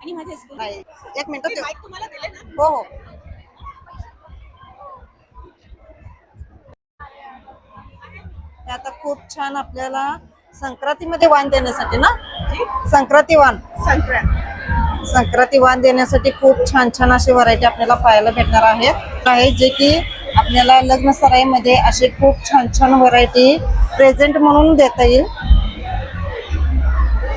आणि माझे स्कूल नाही, एक मिनिट माईक तुम्हाला दिले ना. हो हो. हे आता खूप छान आपल्याला संक्रांतीमध्ये वाण देण्यासाठी ना, संक्रांती वाण संक्रांती वाण देण्यासाठी खूप छान छान अशी व्हरायटी आपल्याला पाहायला भेटणार आहे जे की आपल्याला लग्न सराईमध्ये असे खूप छान छान व्हरायटी प्रेझेंट म्हणून देता येईल.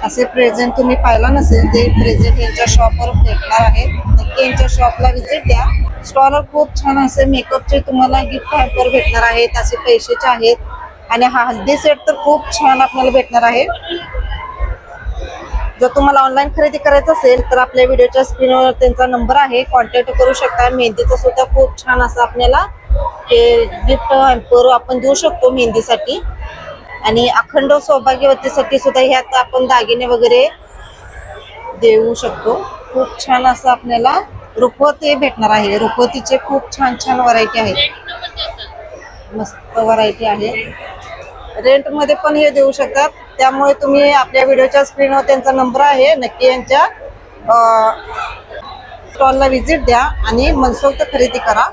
असे प्रेझेंट तुम्ही पाहिला नसेल ते प्रेझेंट यांच्या शॉपवर भेटणार आहे. नक्की यांच्या शॉपला व्हिजिट द्या. स्टॉलवर खूप छान असे मेकअपचे तुम्हाला गिफ्ट हॅम्पर भेटणार आहेत, असे पैशाचे आहेत. आणि हा हल्दी सेट तर खूप छान आपल्याला भेटणार आहे. जर तुम्हाला ऑनलाईन खरेदी करायचं असेल तर आपल्या व्हिडिओच्या स्क्रीनवर त्यांचा नंबर आहे, कॉन्टॅक्ट करू शकता. मेहंदीचं सुद्धा खूप छान असं आपल्याला हे गिफ्ट हॅम्पर आपण देऊ शकतो मेहंदीसाठी. आणि अखंड सौभाग्यवतीसाठी सुद्धा ह्यात आपण दागिने वगैरे देऊ शकतो. खूप छान असं आपल्याला रुखवती भेटणार आहे. रुखवतीचे खूप छान छान व्हरायटी आहेत, मस्त व्हरायटी आहे. रेंट मध्ये पण हे देऊ शकतात. त्यामुळे तुम्ही आपल्या व्हिडिओच्या स्क्रीनवर त्यांचा नंबर आहे, नक्की यांच्या स्टॉलला व्हिजिट द्या आणि मनसोक्त खरेदी करा.